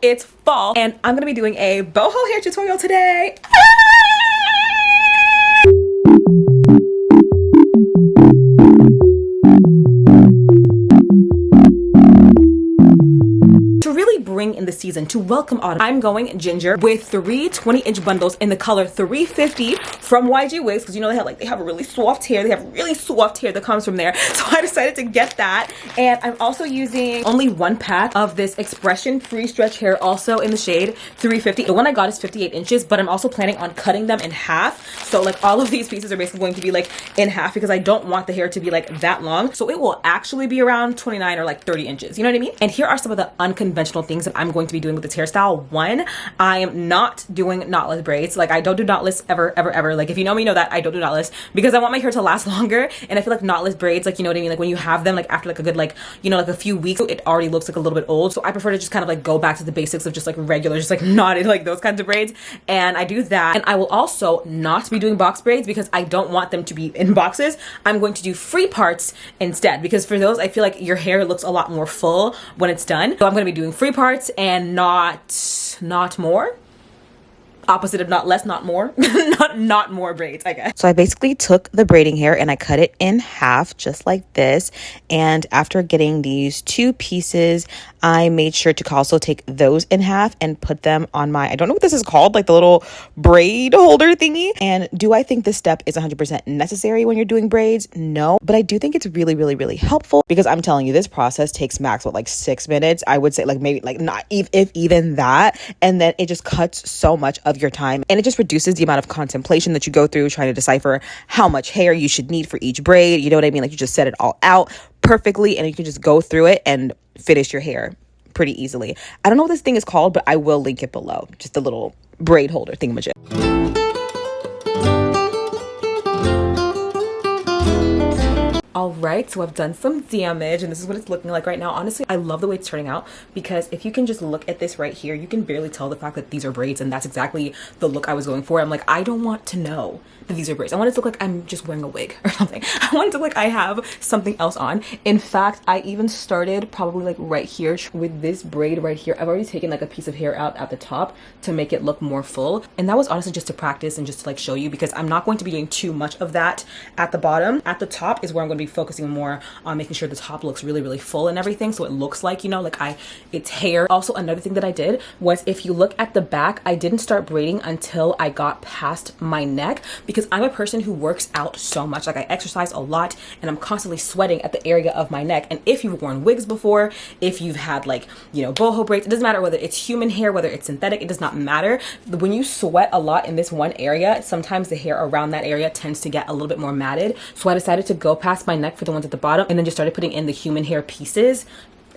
it's fall and I'm gonna be doing a boho hair tutorial today. In the season to welcome autumn, I'm going ginger with 3 20-inch bundles in the color 350 from YGWIGS, because you know they have a really soft hair. They have really soft hair that comes from there, so I decided to get that. And I'm also using only 1 pack of this expression free stretch hair, also in the shade 350. The one I got is 58 inches, but I'm also planning on cutting them in half. So like all of these pieces are basically going to be like in half, because I don't want the hair to be like that long. So it will actually be around 29 or like 30 inches. You know what I mean? And here are some of the unconventional things that I'm going to be doing with this hairstyle. 1, I am not doing knotless braids. Like I don't do knotless ever. Like if you know me, you know that I don't do knotless because I want my hair to last longer. And I feel like knotless braids, like, you know what I mean? Like when you have them like after like a good, like, you know, like a few weeks, it already looks like a little bit old. So I prefer to just kind of like go back to the basics of just like regular, just like knotted, like those kinds of braids. And I do that. And I will also not be doing box braids because I don't want them to be in boxes. I'm going to do free parts instead, because for those, I feel like your hair looks a lot more full when it's done. So I'm going to be doing free parts and not more. Opposite of not less, not more. not more braids, I guess. So I basically took the braiding hair and I cut it in half just like this. And after getting these 2 pieces, I made sure to also take those in half and put them on my, I don't know what this is called, like the little braid holder thingy. And do I think this step is 100% necessary when you're doing braids? No, but I do think it's really helpful, because I'm telling you, this process takes max, like 6 minutes. I would say like maybe like not if even that. And then it just cuts so much of your time, and it just reduces the amount of contemplation that you go through trying to decipher how much hair you should need for each braid. You know what I mean? Like you just set it all out perfectly and you can just go through it and finish your hair pretty easily. I don't know what this thing is called, but I will link it below. Just a little braid holder thingamajig. All right, so I've done some damage and this is what it's looking like right now. Honestly, I love the way it's turning out, because if you can just look at this right here, you can barely tell the fact that these are braids, and that's exactly the look I was going for. I'm like, I don't want to know that these are braids. I want it to look like I'm just wearing a wig or something. I want it to look like I have something else on. In fact, I even started probably like right here with this braid right here. I've already taken like a piece of hair out at the top to make it look more full. And that was honestly just to practice and just to like show you, because I'm not going to be doing too much of that at the bottom. At the top is where I'm going to be focusing more on making sure the top looks really full and everything, so it looks like, you know, like it's hair. Also, another thing that I did was, if you look at the back, I didn't start braiding until I got past my neck, because I'm a person who works out so much. Like I exercise a lot and I'm constantly sweating at the area of my neck. And if you've worn wigs before, if you've had like, you know, boho braids, it doesn't matter whether it's human hair, whether it's synthetic, it does not matter. When you sweat a lot in this one area, sometimes the hair around that area tends to get a little bit more matted. So I decided to go past my neck for the ones at the bottom, and then just started putting in the human hair pieces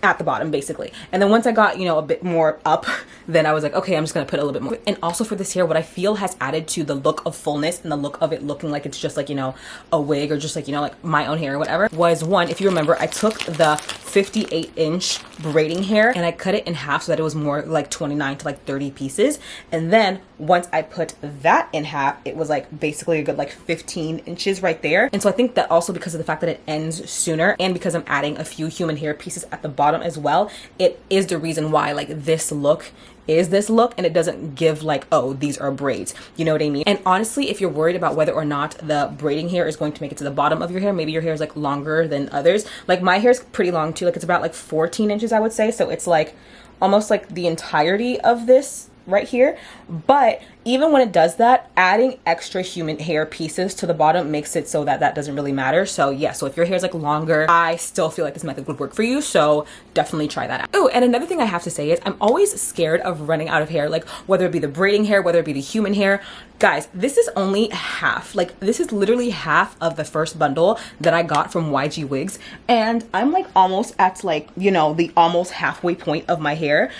at the bottom basically. And then once I got, you know, a bit more up, then I was like, okay, I'm just gonna put a little bit more. And also for this hair, what I feel has added to the look of fullness and the look of it looking like it's just like, you know, a wig, or just like, you know, like my own hair or whatever, was, 1, if you remember, I took the 58-inch braiding hair and I cut it in half so that it was more like 29 to like 30 pieces. And then once I put that in half, it was like basically a good like 15 inches right there. And so I think that also because of the fact that it ends sooner, and because I'm adding a few human hair pieces at the bottom as well, it is the reason why like this look is this look, and it doesn't give like, oh, these are braids, you know what I mean? And honestly, if you're worried about whether or not the braiding hair is going to make it to the bottom of your hair, maybe your hair is like longer than others. Like my hair is pretty long too, like it's about like 14 inches I would say, so it's like almost like the entirety of this right here. But even when it does that, adding extra human hair pieces to the bottom makes it so that that doesn't really matter. So yeah, so if your hair is like longer, I still feel like this method would work for you, so definitely try that out. Oh, and another thing I have to say is I'm always scared of running out of hair, like whether it be the braiding hair, whether it be the human hair. Guys, this is only half. Like this is literally half of the first bundle that I got from YGWIGS, and I'm like almost at like, you know, the almost halfway point of my hair,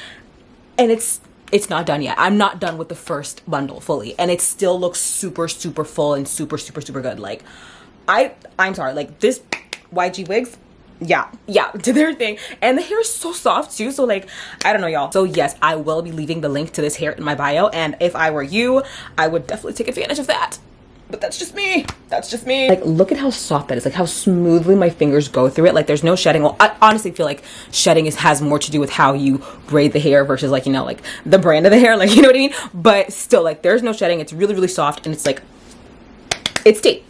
and it's not done yet. I'm not done with the first bundle fully, and it still looks super full and super good. Like I'm sorry, like this YGWIGS, yeah, did their thing. And the hair is so soft too, so like I don't know, y'all. So yes, I will be leaving the link to this hair in my bio, and if I were you, I would definitely take advantage of that. but that's just me. That's just me. Like, look at how soft that is. Like, how smoothly my fingers go through it. Like, there's no shedding. Well, I honestly feel like shedding has more to do with how you braid the hair versus, like, you know, like the brand of the hair. Like, you know what I mean? But still, like, there's no shedding. It's really, really soft, and it's like, it's deep.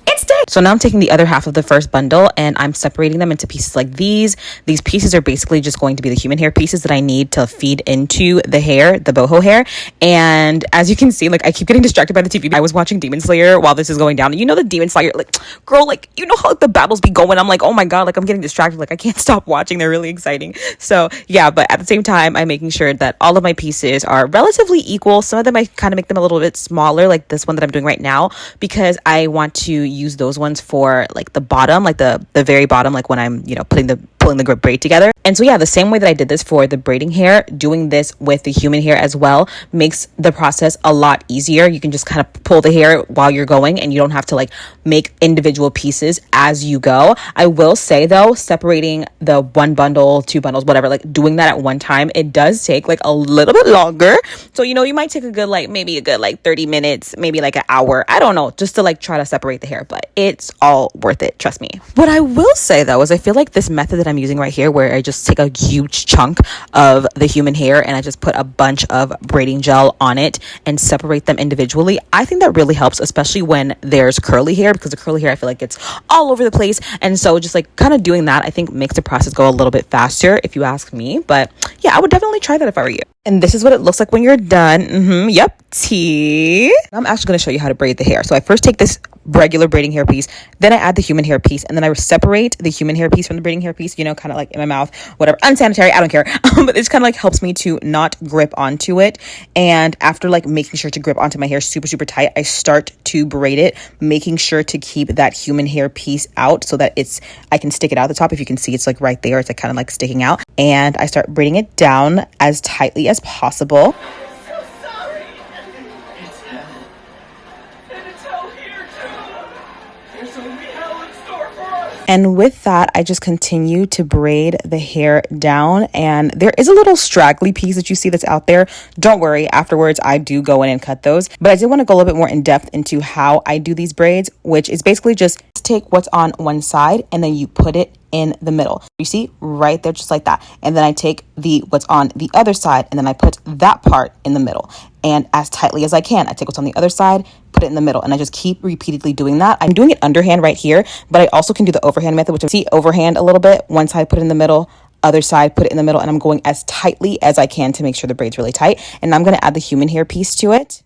So now I'm taking the other half of the first bundle and I'm separating them into pieces like these. These pieces are basically just going to be the human hair pieces that I need to feed into the hair, the boho hair. And as you can see, like, I keep getting distracted by the TV. I was watching Demon Slayer while this is going down. You know, the Demon Slayer, like, girl, like, you know how like, the battles be going. I'm like, oh my God, like, I'm getting distracted. Like, I can't stop watching. They're really exciting. So yeah, but at the same time, I'm making sure that all of my pieces are relatively equal. Some of them, I kind of make them a little bit smaller, like this one that I'm doing right now, because I want to use those ones for like the bottom, like the very bottom, like when I'm, you know, pulling the braid together. And so yeah, the same way that I did this for the braiding hair, doing this with the human hair as well makes the process a lot easier. You can just kind of pull the hair while you're going and you don't have to like make individual pieces as you go. I will say though, separating the one bundle, two bundles, whatever, like doing that at one time, it does take like a little bit longer. So, you know, you might take a good, like maybe a good like 30 minutes, maybe like an hour, I don't know, just to like try to separate the hair, but it's all worth it, trust me. What I will say though is I feel like this method that I'm using right here, where I just take a huge chunk of the human hair and I just put a bunch of braiding gel on it and separate them individually, I think that really helps, especially when there's curly hair, because the curly hair I feel like it's all over the place. And so just like kind of doing that, I think makes the process go a little bit faster, if you ask me. But yeah, I would definitely try that if I were you. And this is what it looks like when you're done. Yep, T. I'm actually going to show you how to braid the hair. So I first take this regular braiding hair piece, then I add the human hair piece, and then I separate the human hair piece from the braiding hair piece, you know, kind of like in my mouth, whatever, unsanitary, I don't care. But it's kind of like helps me to not grip onto it. And after like making sure to grip onto my hair super, super tight, I start to braid it, making sure to keep that human hair piece out so that I can stick it out the top. If you can see, it's like right there. It's like kind of like sticking out. And I start braiding it down as tightly as possible. And with that, I just continue to braid the hair down. And there is a little straggly piece that you see that's out there. Don't worry, afterwards I do go in and cut those. But I did want to go a little bit more in depth into how I do these braids, which is basically just take what's on one side and then you put it in the middle. You see right there, just like that. And then I take what's on the other side and then I put that part in the middle. And as tightly as I can, I take what's on the other side, put it in the middle, and I just keep repeatedly doing that. I'm doing it underhand right here, but I also can do the overhand method, which I see overhand a little bit. One side, put it in the middle, other side, put it in the middle, and I'm going as tightly as I can to make sure the braid's really tight. And I'm going to add the human hair piece to it.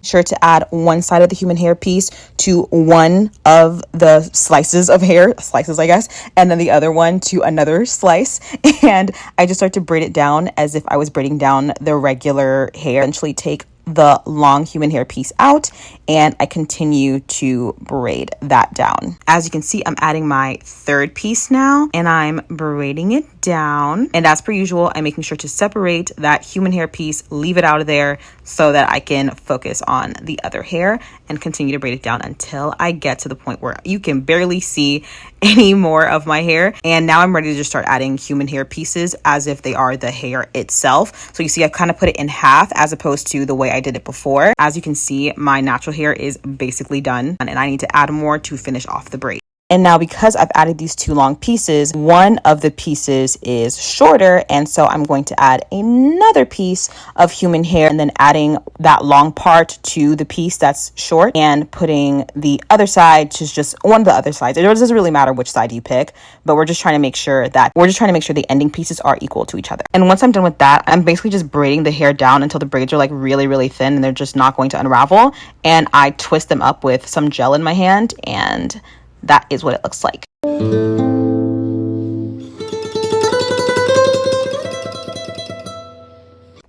Sure to add one side of the human hair piece to one of the slices of hair, I guess, and then the other one to another slice. And I just start to braid it down as if I was braiding down the regular hair. Eventually take the long human hair piece out and I continue to braid that down. As you can see, I'm adding my third piece now and I'm braiding it down. And as per usual, I'm making sure to separate that human hair piece, leave it out of there so that I can focus on the other hair and continue to braid it down until I get to the point where you can barely see any more of my hair. And now I'm ready to just start adding human hair pieces as if they are the hair itself. So you see, I kind of put it in half as opposed to the way I did it before. As you can see, my natural hair is basically done and I need to add more to finish off the braid. And now because I've added these two long pieces, one of the pieces is shorter. And so I'm going to add another piece of human hair and then adding that long part to the piece that's short and putting the other side to just one of the other sides. It doesn't really matter which side you pick, but we're just trying to make sure the ending pieces are equal to each other. And once I'm done with that, I'm basically just braiding the hair down until the braids are like really, really thin and they're just not going to unravel. And I twist them up with some gel in my hand and that is what it looks like.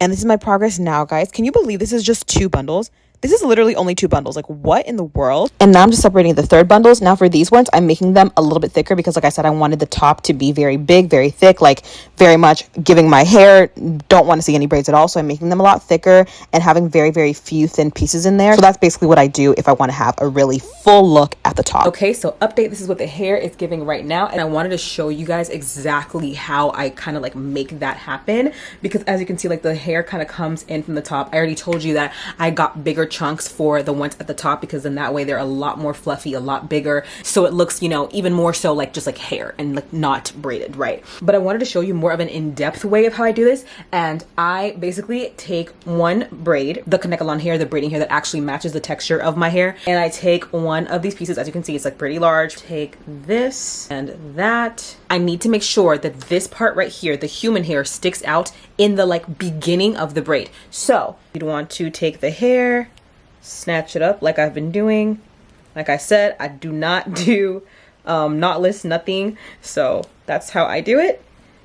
And this is my progress now, guys. Can you believe this is just 2 bundles? This is literally only 2 bundles. Like, what in the world? And now I'm just separating the third bundles. Now for these ones, I'm making them a little bit thicker because, like I said, I wanted the top to be very big, very thick, like very much giving my hair. Don't want to see any braids at all. So I'm making them a lot thicker and having very, very few thin pieces in there. So that's basically what I do if I want to have a really full look at the top. Okay, so update. This is what the hair is giving right now. And I wanted to show you guys exactly how I kind of like make that happen. Because as you can see, like the hair kind of comes in from the top. I already told you that I got bigger chunks for the ones at the top, because then that way they're a lot more fluffy, a lot bigger, so it looks, you know, even more so like just like hair and like not braided, right? But I wanted to show you more of an in-depth way of how I do this, and I basically take one braid, the Kanekalon hair, the braiding hair that actually matches the texture of my hair, and I take one of these pieces. As you can see, it's like pretty large. Take this and that. I need to make sure that this part right here, the human hair, sticks out in the like beginning of the braid. So you'd want to take the hair, snatch it up like I've been doing. Like I said, I do not do knotless, nothing, so that's how I do it.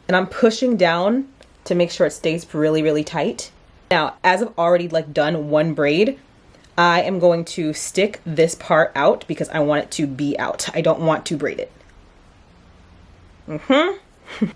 And I'm pushing down to make sure it stays really, really tight. Now, as I've already like done one braid, I am going to stick this part out because I want it to be out. I don't want to braid it.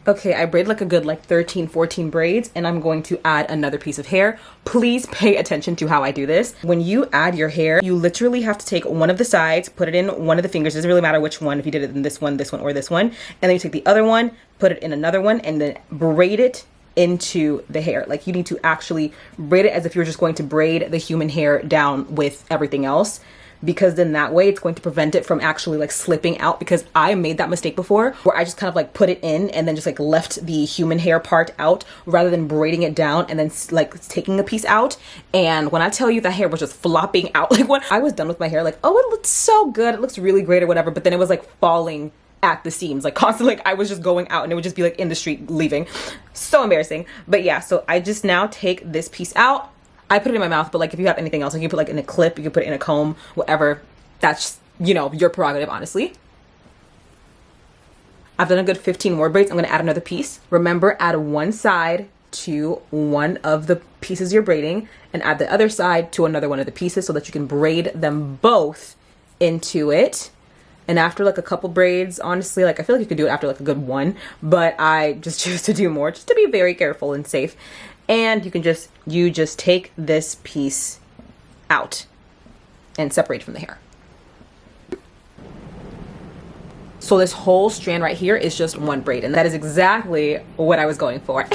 Okay, I braided like a good like 13, 14 braids, and I'm going to add another piece of hair. Please pay attention to how I do this. When you add your hair, you literally have to take one of the sides, put it in one of the fingers. It doesn't really matter which one, if you did it in this one, or this one. And then you take the other one, put it in another one, and then braid it into the hair. Like, you need to actually braid it as if you're just going to braid the human hair down with everything else, because then that way it's going to prevent it from actually like slipping out. Because I made that mistake before where I just kind of like put it in and then just like left the human hair part out rather than braiding it down and then like taking a piece out. And when I tell you, that hair was just flopping out. Like, when I was done with my hair, like, oh, it looks so good, it looks really great or whatever, but then it was like falling at the seams, like constantly. Like, I was just going out and it would just be like in the street leaving. So embarrassing. But yeah, so I just now take this piece out. I put it in my mouth, but like if you have anything else, like you put like in a clip, you can put it in a comb, whatever. That's, you know, your prerogative, honestly. I've done a good 15 more braids. I'm gonna add another piece. Remember, add one side to one of the pieces you're braiding and add the other side to another one of the pieces so that you can braid them both into it. And after like a couple braids, honestly, like I feel like you could do it after like a good one, but I just choose to do more just to be very careful and safe. And you can just take this piece out and separate from the hair. So this whole strand right here is just one braid, and that is exactly what I was going for.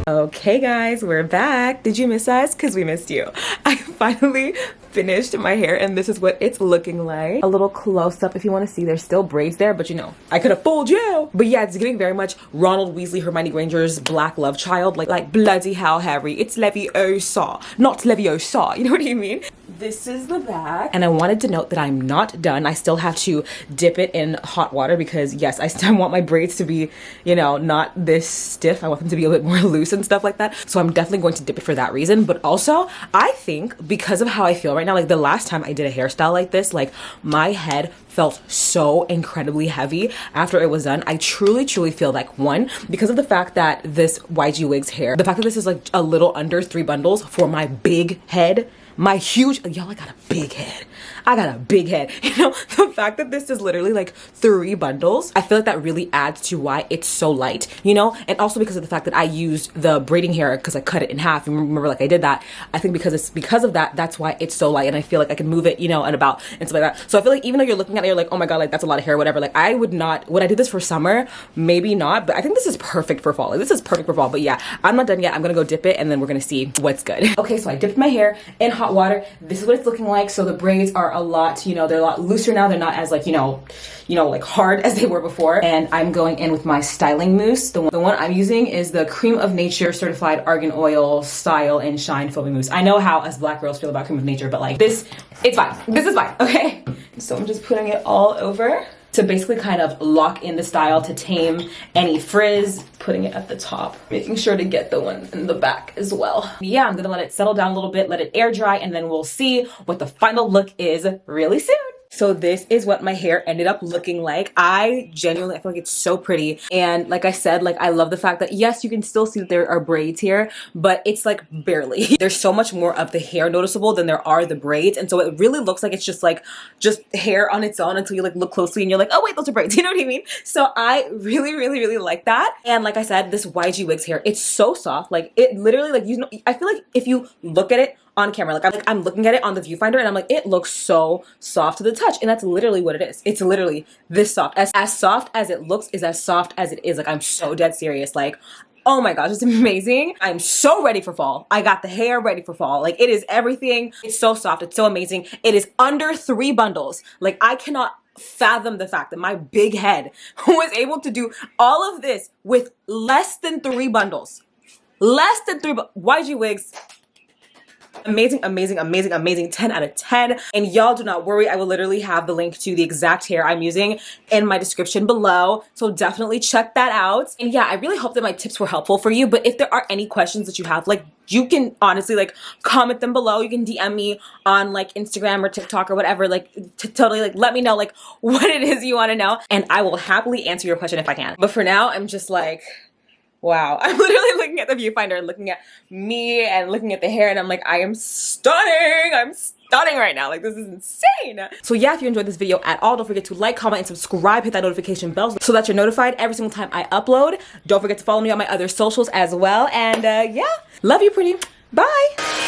Okay guys, we're back. Did you miss us? Because we missed you. I finally finished my hair and this is what it's looking like. A little close up if you want to see. There's still braids there, but you know, I could have fooled you. But yeah, it's giving very much Ronald Weasley, Hermione Granger's black love child. Like bloody hell, Harry, it's Leviosa, not Leviosa. You know what I mean? This is the back. And I wanted to note that I'm not done. I still have to dip it in hot water because yes, I still want my braids to be, you know, not this stiff. I want them to be a bit more loose and stuff like that. So I'm definitely going to dip it for that reason. But also, I think because of how I feel right now, like the last time I did a hairstyle like this, like my head felt so incredibly heavy after it was done. I truly feel like, one, because of the fact that this YGWIGS hair, the fact that this is like a little under 3 bundles for my big head, my huge, y'all, I got a big head. I got a big head. You know, the fact that this is literally like 3 bundles, I feel like that really adds to why it's so light, you know? And also because of the fact that I used the braiding hair because I cut it in half. Remember, like I did that. I think because of that, that's why it's so light. And I feel like I can move it, you know, and about and stuff like that. So I feel like even though you're looking at it, you're like, oh my God, like that's a lot of hair, whatever. Like I would I do this for summer? Maybe not, but I think this is perfect for fall. Like, this is perfect for fall. But yeah, I'm not done yet. I'm gonna go dip it and then we're gonna see what's good. Okay, so I dipped my hair in hot water. This is what it's looking like. So the braids are a lot, you know, they're a lot looser now. They're not as like, you know, like hard as they were before. And I'm going in with my styling mousse. The one I'm using is the Cream of Nature Certified Argan Oil Style and Shine Foaming Mousse. I know how us black girls feel about Cream of Nature, but like this, it's fine. This is fine, okay? So I'm just putting it all over to basically kind of lock in the style, to tame any frizz, putting it at the top, making sure to get the one in the back as well. Yeah, I'm gonna let it settle down a little bit, let it air dry, and then we'll see what the final look is really soon. So this is what my hair ended up looking like. I feel like it's so pretty. And like I said, like I love the fact that yes, you can still see that there are braids here, but it's like barely. There's so much more of the hair noticeable than there are the braids. And so it really looks like it's just hair on its own until you like look closely and you're like, oh wait, those are braids. You know what I mean? So I really like that. And like I said, this YGWIGS hair, it's so soft. Like it literally, like, you know, I feel like if you look at it on camera. Like I'm looking at it on the viewfinder and I'm like, it looks so soft to the touch. And that's literally what it is. It's literally this soft. As soft as it looks is as soft as it is. Like I'm so dead serious. Like, oh my gosh, it's amazing. I'm so ready for fall. I got the hair ready for fall. Like it is everything. It's so soft. It's so amazing. It is under 3 bundles. Like I cannot fathom the fact that my big head was able to do all of this with less than 3 bundles. Less than 3 YG Wigs. Amazing, amazing, amazing, amazing. 10 out of 10. And y'all do not worry. I will literally have the link to the exact hair I'm using in my description below. So definitely check that out. And yeah, I really hope that my tips were helpful for you. But if there are any questions that you have, like you can honestly like comment them below. You can DM me on like Instagram or TikTok or whatever. Like totally like let me know like what it is you want to know. And I will happily answer your question if I can. But for now, I'm just like, wow, I'm literally looking at the viewfinder and looking at me and looking at the hair and I'm like, I am stunning. I'm stunning right now. Like this is insane. So yeah, if you enjoyed this video at all, don't forget to like, comment, and subscribe. Hit that notification bell so that you're notified every single time I upload. Don't forget to follow me on my other socials as well. And yeah, love you pretty. Bye.